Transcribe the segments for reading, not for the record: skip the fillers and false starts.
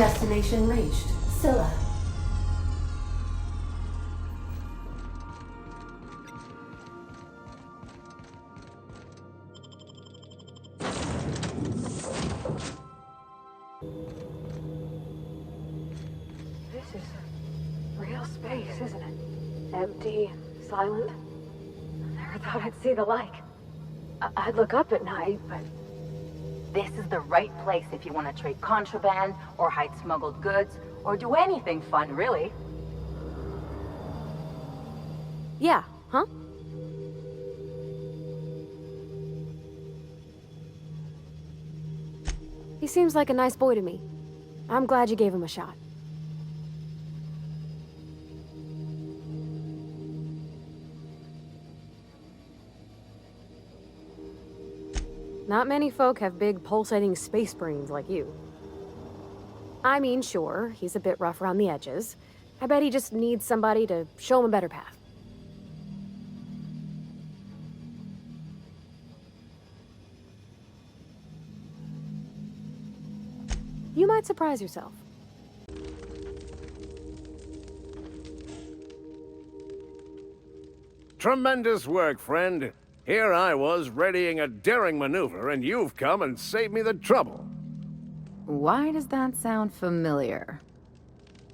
Destination reached. Scylla. This is real space, isn't it? Empty, silent. Never thought I'd see the like. I'd look up at night, but... This is the right place if you want to trade contraband, or hide smuggled goods, or do anything fun, really. Yeah, huh? He seems like a nice boy to me. I'm glad you gave him a shot. Not many folk have big, pulsating space brains like you. I mean, sure, he's a bit rough around the edges. I bet he just needs somebody to show him a better path. You might surprise yourself. Tremendous work, friend. Here I was readying a daring maneuver, and you've come and saved me the trouble. Why does that sound familiar?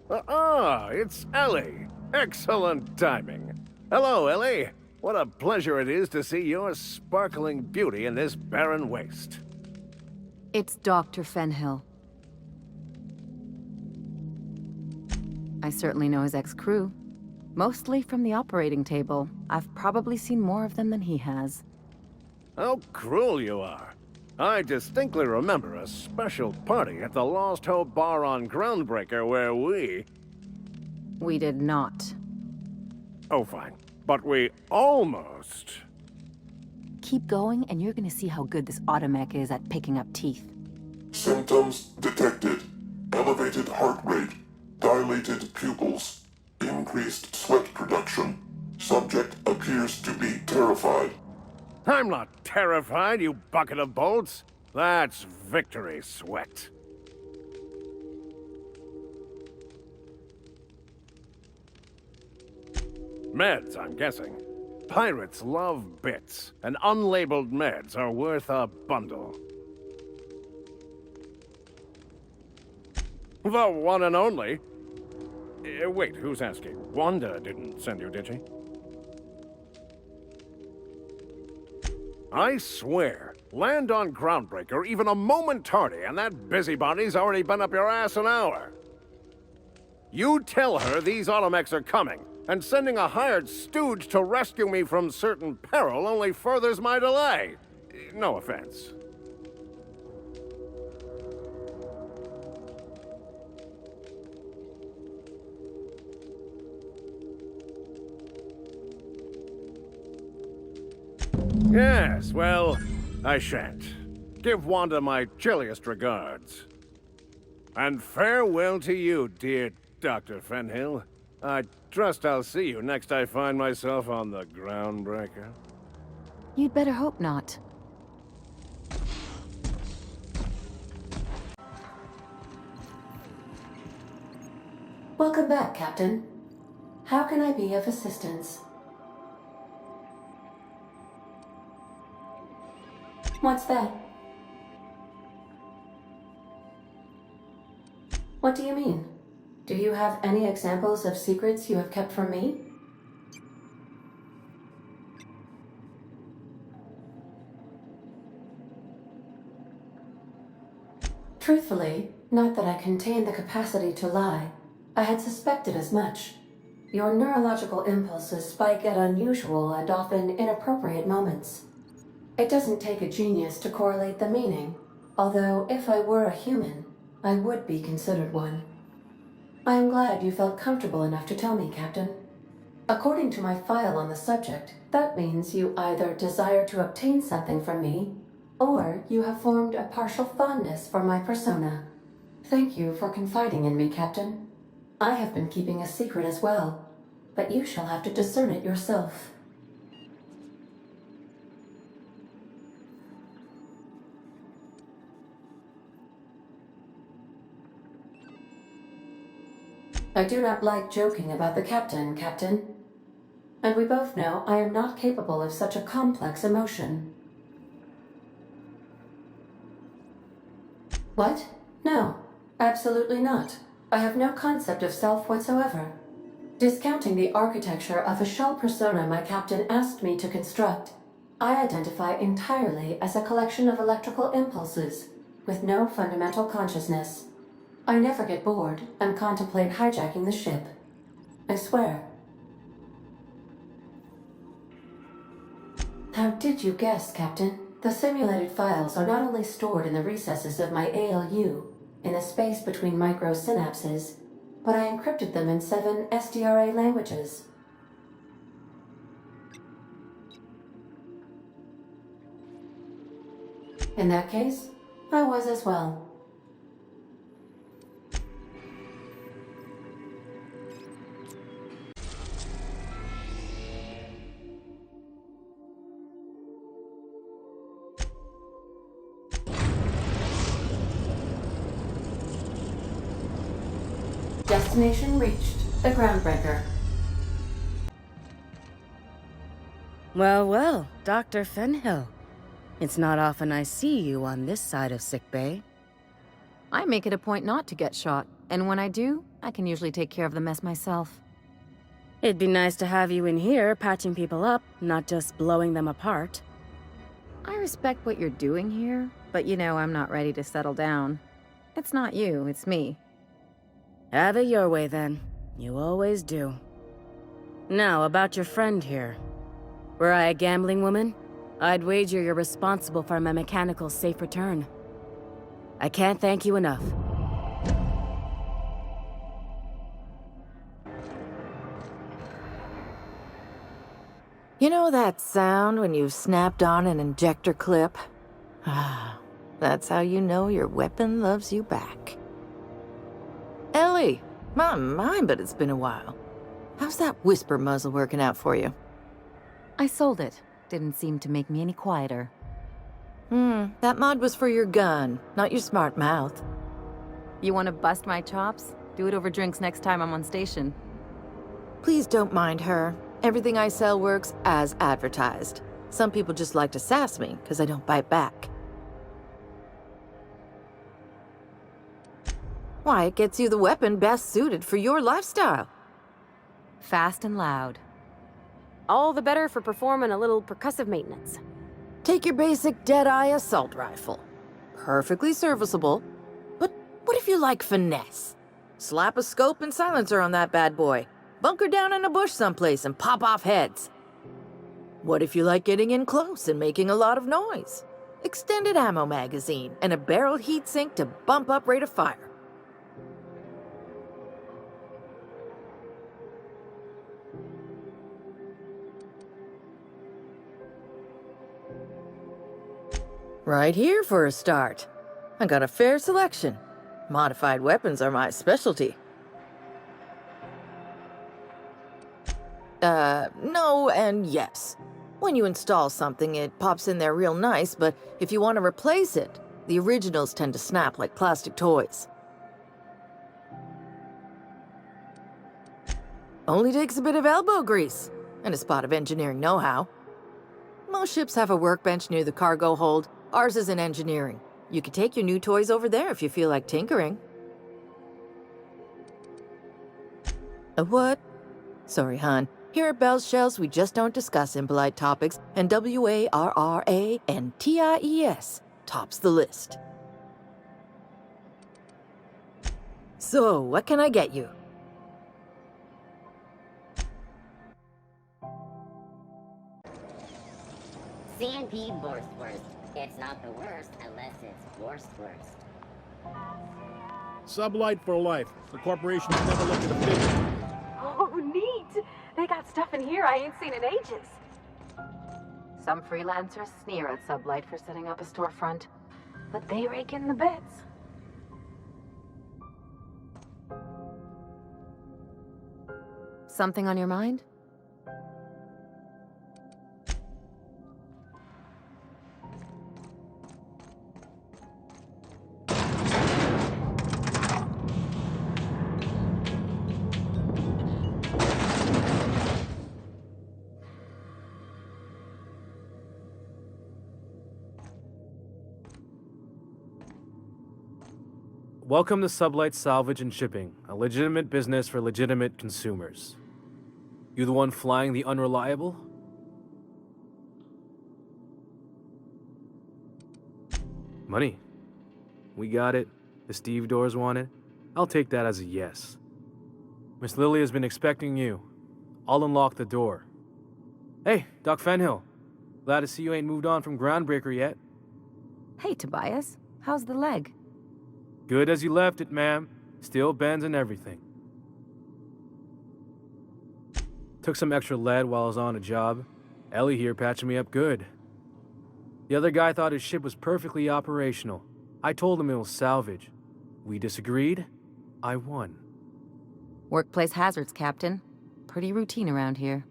It's Ellie. Excellent timing. Hello, Ellie. What a pleasure it is to see your sparkling beauty in this barren waste. It's Dr. Fenhill. I certainly know his ex-crew. Mostly from the operating table. I've probably seen more of them than he has. How cruel you are. I distinctly remember a special party at the Lost Hope Bar on Groundbreaker where we... We did not. Oh, fine. But we almost... Keep going, and you're gonna see how good this automech is at picking up teeth. Symptoms detected. Elevated heart rate. Dilated pupils. Increased sweat production. Subject appears to be terrified. I'm not terrified, you bucket of bolts. That's victory sweat. Meds, I'm guessing. Pirates love bits, and unlabeled meds are worth a bundle. The one and only. Wait, who's asking? Wanda didn't send you, did she? I swear, land on Groundbreaker even a moment tardy, and that busybody's already been up your ass an hour. You tell her these automechs are coming, and sending a hired stooge to rescue me from certain peril only furthers my delay. No offense. Yes, well, I shan't. Give Wanda my chilliest regards. And farewell to you, dear Dr. Fenhill. I trust I'll see you next I find myself on the Groundbreaker. You'd better hope not. Welcome back, Captain. How can I be of assistance? What's that? What do you mean? Do you have any examples of secrets you have kept from me? Truthfully, not that I contain the capacity to lie. I had suspected as much. Your neurological impulses spike at unusual and often inappropriate moments. It doesn't take a genius to correlate the meaning, although if I were a human, I would be considered one. I am glad you felt comfortable enough to tell me, Captain. According to my file on the subject, that means you either desire to obtain something from me, or you have formed a partial fondness for my persona. Thank you for confiding in me, Captain. I have been keeping a secret as well, but you shall have to discern it yourself. I do not like joking about the captain, Captain. And we both know I am not capable of such a complex emotion. What? No, absolutely not. I have no concept of self whatsoever. Discounting the architecture of a shell persona my captain asked me to construct, I identify entirely as a collection of electrical impulses, with no fundamental consciousness. I never get bored and contemplate hijacking the ship. I swear. How did you guess, Captain? The simulated files are not only stored in the recesses of my ALU, in the space between microsynapses, but I encrypted them in 7 SDRA languages. In that case, I was as well. Destination reached. The Groundbreaker. Well, well, Dr. Fenhill. It's not often I see you on this side of sickbay. I make it a point not to get shot, and when I do, I can usually take care of the mess myself. It'd be nice to have you in here patching people up, not just blowing them apart. I respect what you're doing here, but you know I'm not ready to settle down. It's not you, it's me. Have it your way, then. You always do. Now, about your friend here. Were I a gambling woman, I'd wager you're responsible for my mechanical safe return. I can't thank you enough. You know that sound when you've snapped on an injector clip? Ah, that's how you know your weapon loves you back. Ellie, my, but it's been a while. How's that whisper muzzle working out for you? I sold it. Didn't seem to make me any quieter. That mod was for your gun, not your smart mouth. You want to bust my chops? Do it over drinks next time I'm on station. Please don't mind her. Everything I sell works as advertised. Some people just like to sass me because I don't bite back. Why, it gets you the weapon best suited for your lifestyle. Fast and loud. All the better for performing a little percussive maintenance. Take your basic Deadeye assault rifle. Perfectly serviceable. But what if you like finesse? Slap a scope and silencer on that bad boy. Bunker down in a bush someplace and pop off heads. What if you like getting in close and making a lot of noise? Extended ammo magazine and a barrel heatsink to bump up rate of fire. Right here for a start. I got a fair selection. Modified weapons are my specialty. No and yes. When you install something, it pops in there real nice, but if you want to replace it, the originals tend to snap like plastic toys. Only takes a bit of elbow grease and a spot of engineering know-how. Most ships have a workbench near the cargo hold. Ours is in engineering. You could take your new toys over there if you feel like tinkering. A what? Sorry, hon. Here at Bell's Shells, we just don't discuss impolite topics, and WARRANTIES tops the list. So, what can I get you? C&P Borstwurst. It's not the worst unless it's Borstwurst. Sublight for life. The corporation's never looked at a figure. Oh, neat! They got stuff in here I ain't seen in ages. Some freelancers sneer at Sublight for setting up a storefront, but they rake in the bits. Something on your mind? Welcome to Sublight Salvage and Shipping, a legitimate business for legitimate consumers. You the one flying the unreliable? Money. We got it. The Steve Doors want it. I'll take that as a yes. Miss Lily has been expecting you. I'll unlock the door. Hey, Doc Fenhill. Glad to see you ain't moved on from Groundbreaker yet. Hey, Tobias. How's the leg? Good as you left it, ma'am. Still bends and everything. Took some extra lead while I was on a job. Ellie here patching me up good. The other guy thought his ship was perfectly operational. I told him it was salvage. We disagreed. I won. Workplace hazards, Captain. Pretty routine around here.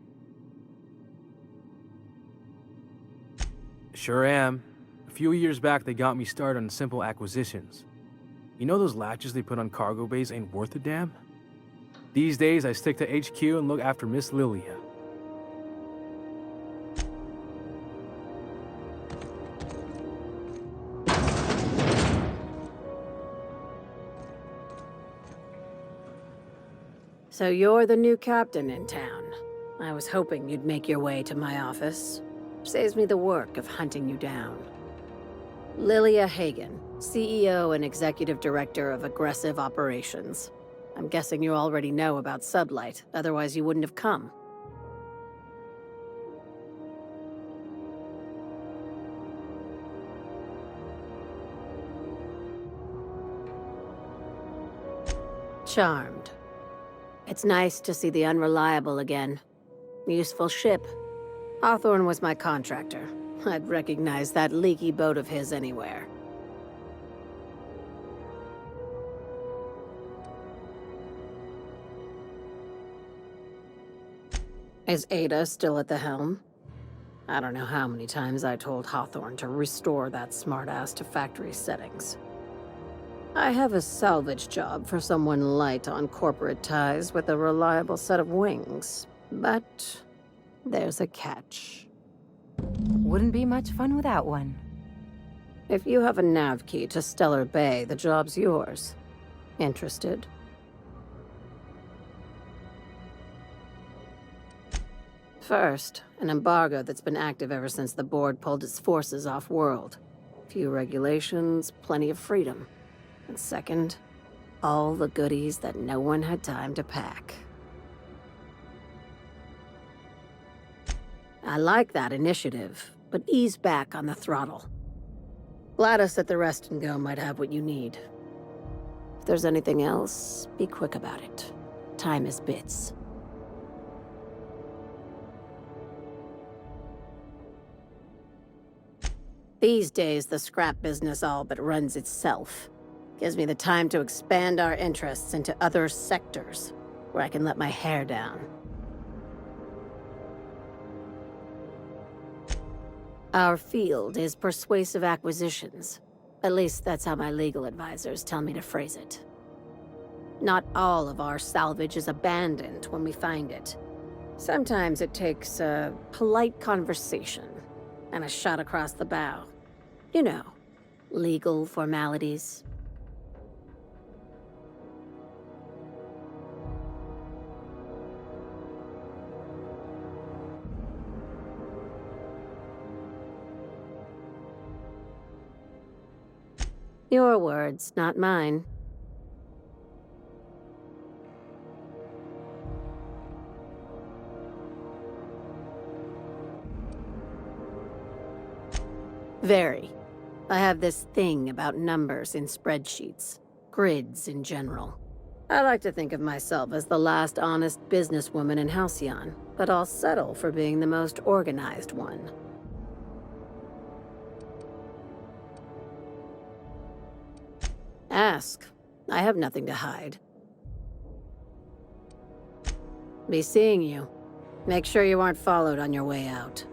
Sure am. A few years back, they got me started on simple acquisitions. You know those latches they put on cargo bays ain't worth a damn? These days, I stick to HQ and look after Miss Lilia. So you're the new captain in town. I was hoping you'd make your way to my office. Saves me the work of hunting you down. Lilia Hagen, CEO and Executive Director of Aggressive Operations. I'm guessing you already know about Sublight, otherwise you wouldn't have come. Charmed. It's nice to see the Unreliable again. Useful ship. Hawthorne was my contractor. I'd recognize that leaky boat of his anywhere. Is Ada still at the helm? I don't know how many times I told Hawthorne to restore that smartass to factory settings. I have a salvage job for someone light on corporate ties with a reliable set of wings, but there's a catch. Wouldn't be much fun without one. If you have a nav key to Stellar Bay, the job's yours. Interested? First, an embargo that's been active ever since the board pulled its forces off-world. Few regulations, plenty of freedom. And second, all the goodies that no one had time to pack. I like that initiative, but ease back on the throttle. Gladys at the Rest and Go might have what you need. If there's anything else, be quick about it. Time is bits. These days, the scrap business all but runs itself. Gives me the time to expand our interests into other sectors, where I can let my hair down. Our field is persuasive acquisitions. At least that's how my legal advisors tell me to phrase it. Not all of our salvage is abandoned when we find it. Sometimes it takes a polite conversation and a shot across the bow. You know, legal formalities. Your words, not mine. Very. I have this thing about numbers in spreadsheets. Grids in general. I like to think of myself as the last honest businesswoman in Halcyon, but I'll settle for being the most organized one. Ask. I have nothing to hide. Be seeing you. Make sure you aren't followed on your way out.